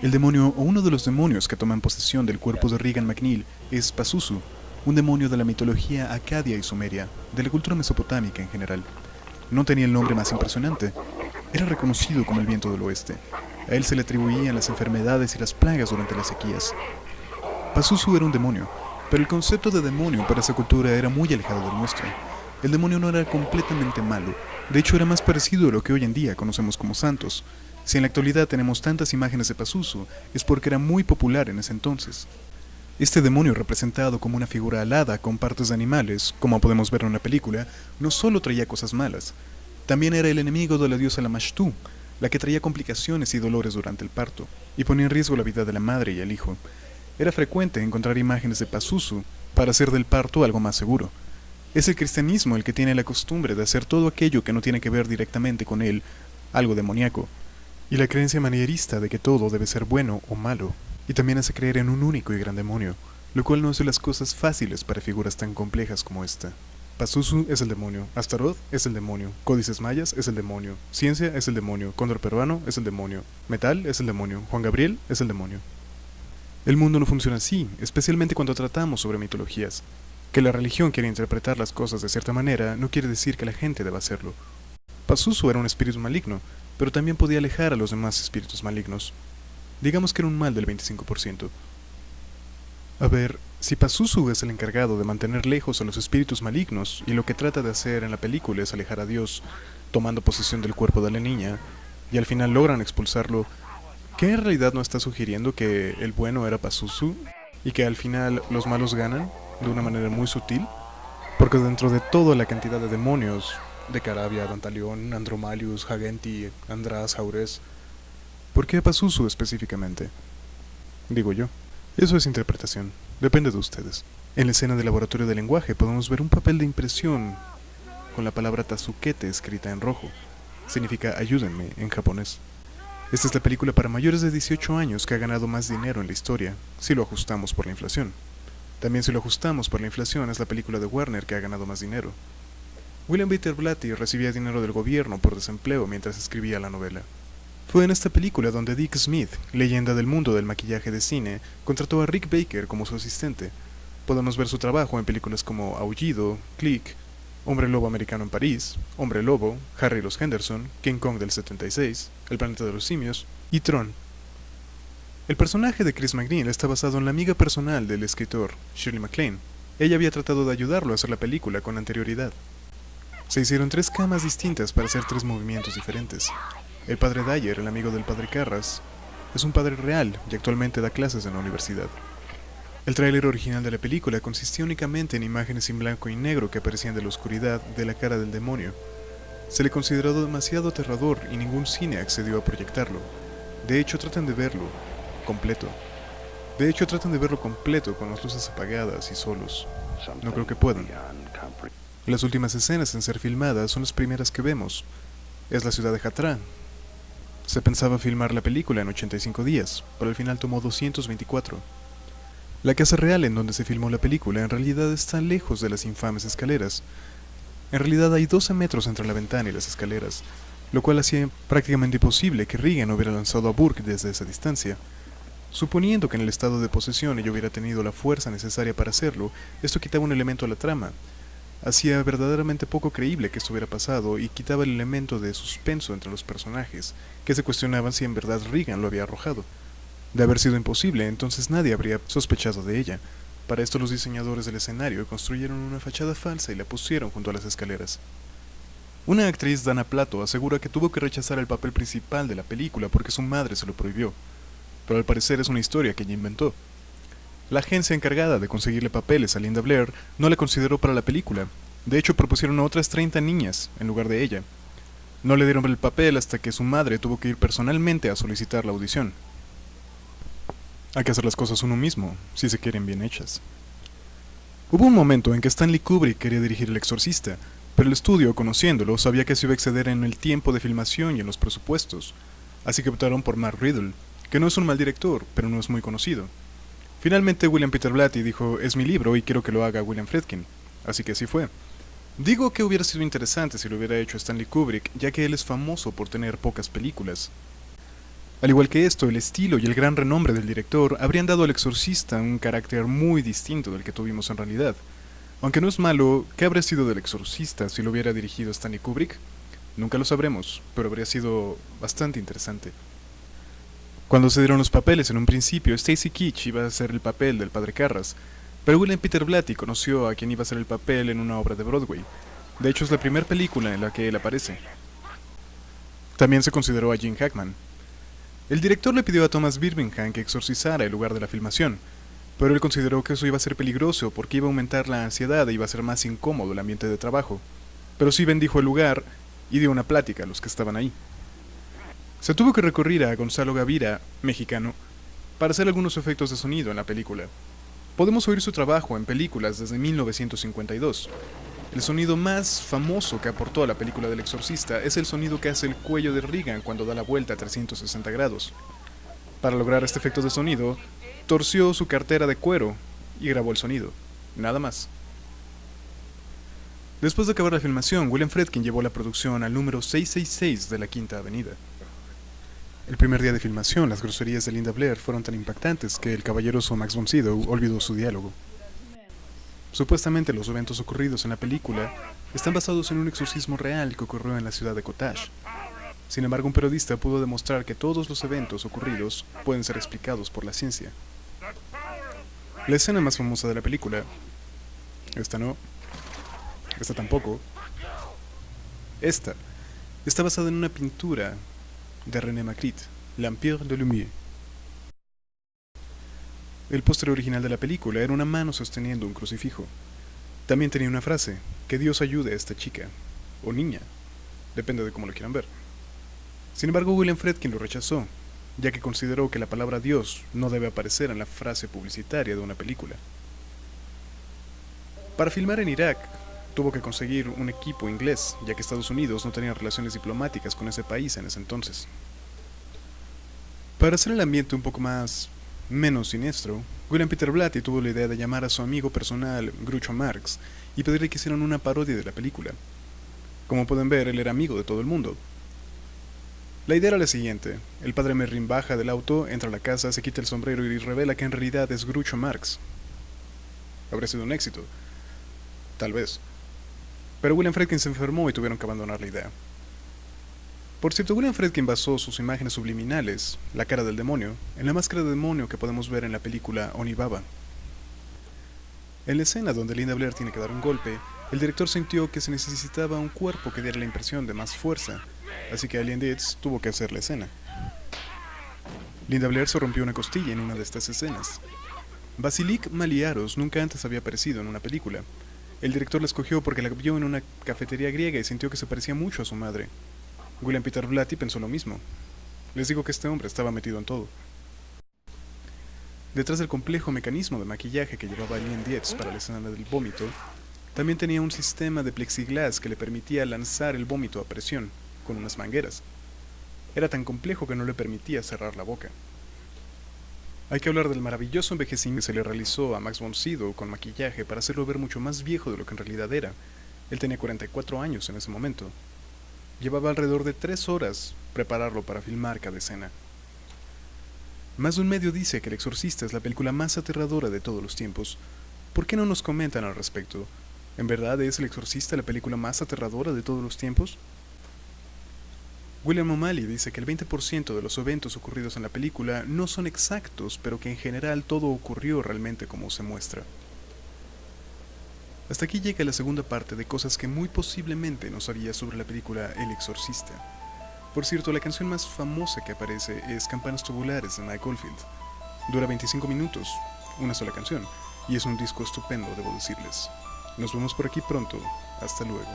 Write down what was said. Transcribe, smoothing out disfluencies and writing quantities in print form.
El demonio o uno de los demonios que toman posesión del cuerpo de Regan MacNeil es Pazuzu, un demonio de la mitología acadia y sumeria, de la cultura mesopotámica en general. No tenía el nombre más impresionante, era reconocido como el viento del oeste. A él se le atribuían las enfermedades y las plagas durante las sequías. Pazuzu era un demonio, pero el concepto de demonio para esa cultura era muy alejado del nuestro. El demonio no era completamente malo, de hecho era más parecido a lo que hoy en día conocemos como santos. Si en la actualidad tenemos tantas imágenes de Pazuzu, es porque era muy popular en ese entonces. Este demonio representado como una figura alada con partes de animales, como podemos ver en la película, no solo traía cosas malas, también era el enemigo de la diosa Lamashtu, la que traía complicaciones y dolores durante el parto, y ponía en riesgo la vida de la madre y el hijo. Era frecuente encontrar imágenes de Pazuzu para hacer del parto algo más seguro. Es el cristianismo el que tiene la costumbre de hacer todo aquello que no tiene que ver directamente con él, algo demoníaco, y la creencia manierista de que todo debe ser bueno o malo, y también hace creer en un único y gran demonio, lo cual no hace las cosas fáciles para figuras tan complejas como esta. Pazuzu es el demonio, Astaroth es el demonio, Códices Mayas es el demonio, Ciencia es el demonio, Cóndor Peruano es el demonio, Metal es el demonio, Juan Gabriel es el demonio. El mundo no funciona así, especialmente cuando tratamos sobre mitologías. Que la religión quiera interpretar las cosas de cierta manera no quiere decir que la gente deba hacerlo. Pazuzu era un espíritu maligno, pero también podía alejar a los demás espíritus malignos. Digamos que era un mal del 25%. A ver, si Pazuzu es el encargado de mantener lejos a los espíritus malignos y lo que trata de hacer en la película es alejar a Dios, tomando posesión del cuerpo de la niña, y al final logran expulsarlo, ¿qué en realidad no está sugiriendo que el bueno era Pazuzu y que al final los malos ganan de una manera muy sutil? Porque dentro de toda la cantidad de demonios, de Carabia, Dantalión, Andromalius, Hagenti, András, Jaurés, ¿por qué Pazuzu específicamente? Digo yo. Eso es interpretación, depende de ustedes. En la escena del laboratorio de lenguaje podemos ver un papel de impresión con la palabra Tazukete escrita en rojo. Significa ayúdenme en japonés. Esta es la película para mayores de 18 años que ha ganado más dinero en la historia, si lo ajustamos por la inflación. También si lo ajustamos por la inflación es la película de Warner que ha ganado más dinero. William Peter Blatty recibía dinero del gobierno por desempleo mientras escribía la novela. Fue en esta película donde Dick Smith, leyenda del mundo del maquillaje de cine, contrató a Rick Baker como su asistente. Podemos ver su trabajo en películas como Aullido, Click, Hombre Lobo Americano en París, Hombre Lobo, Harry y los Henderson, King Kong del 76, El Planeta de los Simios y Tron. El personaje de Chris MacNeil está basado en la amiga personal del escritor, Shirley MacLaine. Ella había tratado de ayudarlo a hacer la película con anterioridad. Se hicieron 3 camas distintas para hacer 3 movimientos diferentes. El padre Dyer, el amigo del padre Carras, es un padre real y actualmente da clases en la universidad. El tráiler original de la película consistía únicamente en imágenes en blanco y negro que aparecían de la oscuridad de la cara del demonio. Se le consideró demasiado aterrador y ningún cine accedió a proyectarlo. De hecho, tratan de verlo completo. Con las luces apagadas y solos. No creo que puedan. Las últimas escenas en ser filmadas son las primeras que vemos. Es la ciudad de Hatra. Se pensaba filmar la película en 85 días, pero al final tomó 224. La casa real en donde se filmó la película en realidad está lejos de las infames escaleras. En realidad hay 12 metros entre la ventana y las escaleras, lo cual hacía prácticamente imposible que Regan hubiera lanzado a Burke desde esa distancia. Suponiendo que en el estado de posesión ella hubiera tenido la fuerza necesaria para hacerlo, esto quitaba un elemento a la trama. Hacía verdaderamente poco creíble que esto hubiera pasado y quitaba el elemento de suspenso entre los personajes, que se cuestionaban si en verdad Regan lo había arrojado. De haber sido imposible, entonces nadie habría sospechado de ella. Para esto los diseñadores del escenario construyeron una fachada falsa y la pusieron junto a las escaleras. Una actriz, Dana Plato, asegura que tuvo que rechazar el papel principal de la película porque su madre se lo prohibió, pero al parecer es una historia que ella inventó. La agencia encargada de conseguirle papeles a Linda Blair no la consideró para la película. De hecho, propusieron a otras 30 niñas en lugar de ella. No le dieron el papel hasta que su madre tuvo que ir personalmente a solicitar la audición. Hay que hacer las cosas uno mismo, si se quieren bien hechas. Hubo un momento en que Stanley Kubrick quería dirigir El Exorcista, pero el estudio, conociéndolo, sabía que se iba a exceder en el tiempo de filmación y en los presupuestos, así que optaron por Mark Riddle, que no es un mal director, pero no es muy conocido. Finalmente William Peter Blatty dijo, es mi libro y quiero que lo haga William Friedkin, así que así fue. Digo que hubiera sido interesante si lo hubiera hecho Stanley Kubrick, ya que él es famoso por tener pocas películas. Al igual que esto, el estilo y el gran renombre del director habrían dado al Exorcista un carácter muy distinto del que tuvimos en realidad. Aunque no es malo, ¿qué habría sido del Exorcista si lo hubiera dirigido Stanley Kubrick? Nunca lo sabremos, pero habría sido bastante interesante. Cuando se dieron los papeles en un principio, Stacy Keach iba a hacer el papel del padre Carras, pero William Peter Blatty conoció a quien iba a hacer el papel en una obra de Broadway. De hecho, es la primera película en la que él aparece. También se consideró a Gene Hackman. El director le pidió a Thomas Birmingham que exorcizara el lugar de la filmación, pero él consideró que eso iba a ser peligroso porque iba a aumentar la ansiedad e iba a ser más incómodo el ambiente de trabajo. Pero sí bendijo el lugar y dio una plática a los que estaban ahí. Se tuvo que recurrir a Gonzalo Gavira, mexicano, para hacer algunos efectos de sonido en la película. Podemos oír su trabajo en películas desde 1952. El sonido más famoso que aportó a la película del Exorcista es el sonido que hace el cuello de Regan cuando da la vuelta a 360 grados. Para lograr este efecto de sonido, torció su cartera de cuero y grabó el sonido. Nada más. Después de acabar la filmación, William Friedkin llevó la producción al número 666 de la Quinta Avenida. El primer día de filmación, las groserías de Linda Blair fueron tan impactantes que el caballeroso Max von Sydow olvidó su diálogo. Supuestamente los eventos ocurridos en la película están basados en un exorcismo real que ocurrió en la ciudad de Cottage. Sin embargo, un periodista pudo demostrar que todos los eventos ocurridos pueden ser explicados por la ciencia. La escena más famosa de la película, esta no, esta tampoco, esta está basada en una pintura de René Magritte, L'Empire de Lumière. El póster original de la película era una mano sosteniendo un crucifijo. También tenía una frase, que Dios ayude a esta chica, o niña, depende de cómo lo quieran ver. Sin embargo, William Friedkin lo rechazó, ya que consideró que la palabra Dios no debe aparecer en la frase publicitaria de una película. Para filmar en Irak, tuvo que conseguir un equipo inglés, ya que Estados Unidos no tenía relaciones diplomáticas con ese país en ese entonces. Para hacer el ambiente un poco menos siniestro, William Peter Blatty tuvo la idea de llamar a su amigo personal Groucho Marx y pedirle que hicieran una parodia de la película. Como pueden ver, él era amigo de todo el mundo. La idea era la siguiente: el padre Merrin baja del auto, entra a la casa, se quita el sombrero y revela que en realidad es Groucho Marx. Habría sido un éxito, tal vez. Pero William Friedkin se enfermó y tuvieron que abandonar la idea. Por cierto, William Friedkin basó sus imágenes subliminales, la cara del demonio, en la máscara de demonio que podemos ver en la película Onibaba. En la escena donde Linda Blair tiene que dar un golpe, el director sintió que se necesitaba un cuerpo que diera la impresión de más fuerza, así que Alien Deeds tuvo que hacer la escena. Linda Blair se rompió una costilla en una de estas escenas. Vasilik Maliaros nunca antes había aparecido en una película. El director la escogió porque la vio en una cafetería griega y sintió que se parecía mucho a su madre. William Peter Blatty pensó lo mismo. Les digo que este hombre estaba metido en todo. Detrás del complejo mecanismo de maquillaje que llevaba Alien Dietz para la escena del vómito, también tenía un sistema de plexiglas que le permitía lanzar el vómito a presión, con unas mangueras. Era tan complejo que no le permitía cerrar la boca. Hay que hablar del maravilloso envejecimiento que se le realizó a Max von Sydow con maquillaje para hacerlo ver mucho más viejo de lo que en realidad era. Él tenía 44 años en ese momento. Llevaba alrededor de 3 horas prepararlo para filmar cada escena. Más de un medio dice que El Exorcista es la película más aterradora de todos los tiempos. ¿Por qué no nos comentan al respecto? ¿En verdad es El Exorcista la película más aterradora de todos los tiempos? William O'Malley dice que el 20% de los eventos ocurridos en la película no son exactos, pero que en general todo ocurrió realmente como se muestra. Hasta aquí llega la segunda parte de cosas que muy posiblemente no sabía sobre la película El Exorcista. Por cierto, la canción más famosa que aparece es Campanas Tubulares de Mike Oldfield. Dura 25 minutos, una sola canción, y es un disco estupendo, debo decirles. Nos vemos por aquí pronto. Hasta luego.